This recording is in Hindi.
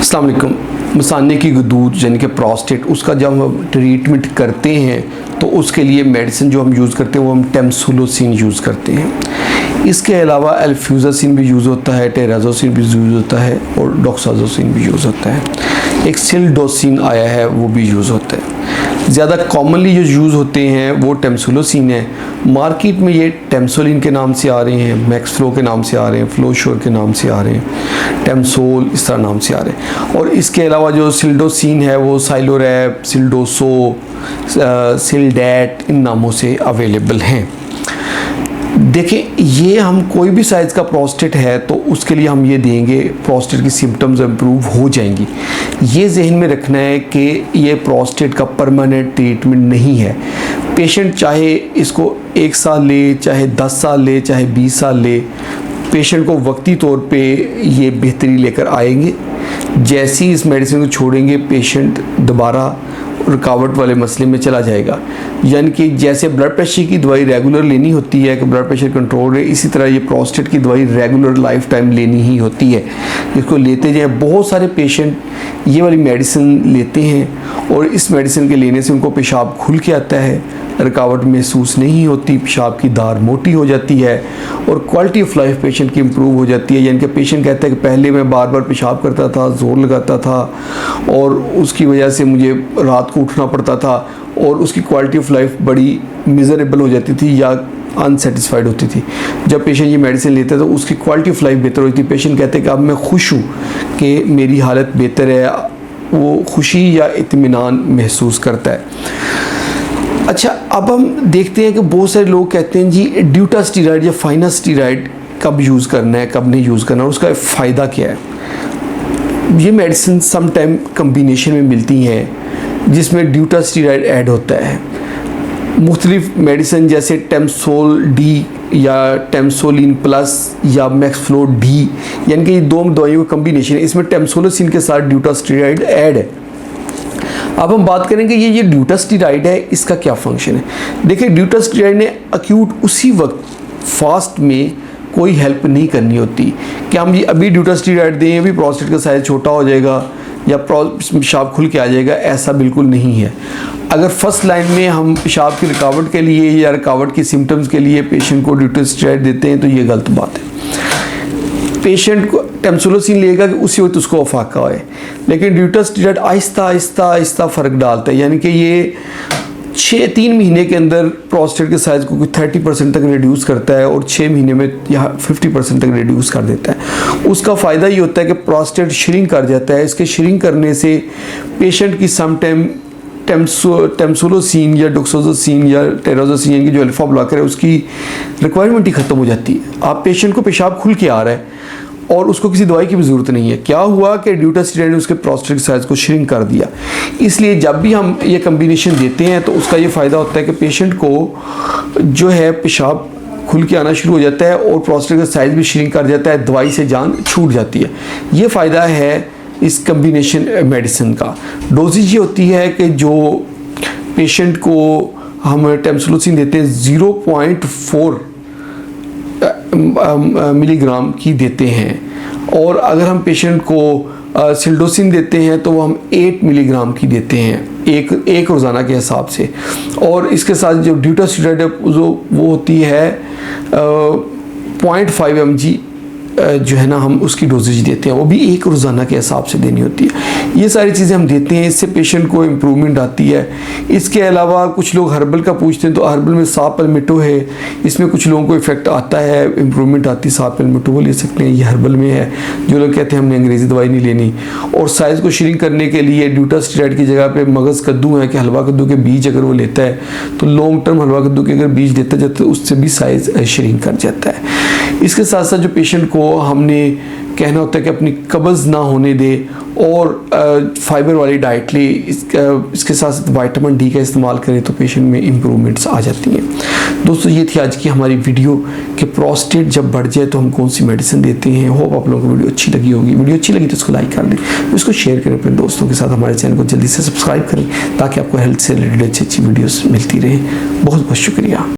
अस्सलाम वालेकुम। मसाने की गदूद यानी कि प्रोस्टेट, उसका जब हम ट्रीटमेंट करते हैं तो उसके लिए मेडिसिन जो हम यूज़ करते हैं वो हम टेम्सुलोसिन यूज़ करते हैं। इसके अलावा अल्फ्यूजासिन भी यूज़ होता है, टेराजोसिन भी यूज़ होता है और डॉक्साजोसिन भी यूज़ होता है। एक सिल्डोसिन आया है वो भी यूज़ होता है। ज़्यादा कॉमनली जो यूज़ होते हैं वो टेम्सुलोसिन है। मार्केट में ये टेम्सोलिन के नाम से आ रहे हैं, मैक्सफ्लो के नाम से आ रहे हैं, फ्लोश्योर के नाम से आ रहे हैं, टेम्सोल इस तरह नाम से आ रहे हैं। और इसके अलावा जो सिल्डोसिन है वो साइलोरैप, सिल्डोसो, सिल्डैट इन नामों से अवेलेबल हैं। देखें, ये हम कोई भी साइज़ का प्रोस्टेट है तो उसके लिए हम ये देंगे, प्रोस्टेट की सिम्टम्स इम्प्रूव हो जाएंगी। ये जहन में रखना है कि ये प्रोस्टेट का परमानेंट ट्रीटमेंट नहीं है। पेशेंट चाहे इसको 1 साल ले, चाहे 10 साल ले, चाहे 20 साल ले, पेशेंट को वक्ती तौर पे ये बेहतरी लेकर आएंगे। जैसे ही इस मेडिसिन को छोड़ेंगे पेशेंट दोबारा रुकावट वाले मसले में चला जाएगा। यानी कि जैसे ब्लड प्रेशर की दवाई रेगुलर लेनी होती है कि ब्लड प्रेशर कंट्रोल रहे, इसी तरह ये प्रोस्टेट की दवाई रेगुलर लाइफ टाइम लेनी ही होती है। इसको लेते जाएं। बहुत सारे पेशेंट ये वाली मेडिसिन लेते हैं और इस मेडिसिन के लेने से उनको पेशाब खुल के आता है, रुकावट महसूस नहीं होती, पेशाब की धार मोटी हो जाती है और क्वालिटी ऑफ लाइफ पेशेंट की इम्प्रूव हो जाती है। यानी कि पेशेंट कहता है कि पहले मैं बार बार पेशाब करता था, ज़ोर लगाता था और उसकी वजह से मुझे रात को उठना पड़ता था और उसकी क्वालिटी ऑफ लाइफ बड़ी मिज़रेबल हो जाती थी या अनसेटिस्फाइड होती थी। जब पेशेंट ये मेडिसिन लेता है तो उसकी क्वालिटी ऑफ लाइफ बेहतर होती है। पेशेंट कहते हैं कि अब मैं खुश हूँ कि मेरी हालत बेहतर है, वो खुशी या इत्मीनान महसूस करता है। अच्छा, अब हम देखते हैं कि बहुत सारे लोग कहते हैं जी ड्यूटास्टीराइड या फाइनास्टीराइड कब यूज़ करना है, कब नहीं यूज़ करना है, उसका फ़ायदा क्या है। ये मेडिसिन सम टाइम कम्बिनेशन में मिलती हैं जिसमें ड्यूटास्टीराइड ऐड होता है। मुख्तलिफ मेडिसिन जैसे टेम्सोल डी या टेम्सोलिन प्लस या मैक्सफ्लो डी, यानी कि ये दो दवाइयों का कम्बिनेशन है। इसमें टेम्सोलोसिन के साथ ड्यूटास्टीराइड ऐड है। अब हम बात करेंगे ये ड्यूटास्टीराइड है, इसका क्या फंक्शन है। देखिए, ड्यूटास्टीराइड ने अक्यूट उसी वक्त फास्ट में कोई हेल्प नहीं करनी होती कि हम ये अभी ड्यूटास्टीराइड दें, अभी प्रोस्टेट का साइज छोटा हो जाएगा या पेशाब खुल के आ जाएगा, ऐसा बिल्कुल नहीं है। अगर फर्स्ट लाइन में हम पेशाब की रुकावट के लिए या रुकावट की सिम्टम्स के लिए पेशेंट को ड्यूटास्टीराइड देते हैं तो ये गलत बात है। पेशेंट को टेम्सुलोसिन लेगा कि उसी वक्त उसको अफाका है, लेकिन ड्यूटास्टीराइड आहिस्ता आहिस्ता आहिस्ता फ़र्क डालता है। यानी कि ये 3 महीने के अंदर प्रोस्टेट के साइज़ को 30% तक रिड्यूस करता है और 6 महीने में यहाँ 50% तक रिड्यूस कर देता है। उसका फ़ायदा ये होता है कि प्रोस्टेट श्रिंक कर जाता है। इसके श्रिंक करने से पेशेंट की सम टाइम टेम्सुलोसिन या डॉक्साजोसिन या टेराजोसिन की जो अल्फा ब्लॉकर है उसकी रिक्वायरमेंट ही ख़त्म हो जाती है। आप पेशेंट को पेशाब खुल के आ रहा है और उसको किसी दवाई की भी ज़रूरत नहीं है। क्या हुआ कि ड्यूटास्टीराइड ने उसके प्रोस्टेट साइज़ को श्रिंक कर दिया। इसलिए जब भी हम ये कम्बिनेशन देते हैं तो उसका ये फ़ायदा होता है कि पेशेंट को जो है पेशाब खुल के आना शुरू हो जाता है और प्रोस्टेट का साइज़ भी श्रिंक कर जाता है, दवाई से जान छूट जाती है। ये फ़ायदा है इस कम्बिनेशन मेडिसिन का। डोजेज ये होती है कि जो पेशेंट को हम टेम्सुलोसिन देते हैं 0.4 मिलीग्राम की देते हैं और अगर हम पेशेंट को सिल्डोसिन देते हैं तो वो हम 8 मिलीग्राम की देते हैं एक रोज़ाना के हिसाब से। और इसके साथ जो ड्यूटास्टीराइड जो वो होती है 0.5 mg जो है ना, हम उसकी डोजेज देते हैं, वो भी 1 रोज़ाना के हिसाब से देनी होती है। ये सारी चीज़ें हम देते हैं, इससे पेशेंट को इम्प्रूवमेंट आती है। इसके अलावा कुछ लोग हर्बल का पूछते हैं तो हर्बल में सा पलमेटो है, इसमें कुछ लोगों को इफेक्ट आता है, इम्प्रूवमेंट आती है। सा पलमेटो वो ले सकते हैं, ये हर्बल में है। जो लोग कहते हैं हमने अंग्रेज़ी दवाई नहीं लेनी। और साइज़ को श्रिंक करने के लिए ड्यूटास्टीराइड की जगह पे मगज़ कद्दू है कि हलवा कद्दू के बीज अगर वो लेता है तो लॉन्ग टर्म हलवा कद्दू के अगर बीज लेता जाता है उससे भी साइज़ श्रिंक कर जाता है। इसके साथ साथ जो पेशेंट को हमने कहना होता है कि अपनी कब्ज़ ना होने दे और फाइबर वाली डाइट ले, इसके साथ साथ विटामिन डी का इस्तेमाल करें तो पेशेंट में इम्प्रूवमेंट्स आ जाती हैं। दोस्तों, ये थी आज की हमारी वीडियो कि प्रोस्टेट जब बढ़ जाए तो हम कौन सी मेडिसिन देते हैं। होप आप लोगों को वीडियो अच्छी लगी होगी। वीडियो अच्छी लगी तो इसको लाइक कर दें, इसको शेयर करें अपने दोस्तों के साथ। हमारे चैनल को जल्दी से सब्सक्राइब करें ताकि आपको हेल्थ से रिलेटेड अच्छी अच्छी वीडियोज़ मिलती रहे। बहुत बहुत शुक्रिया।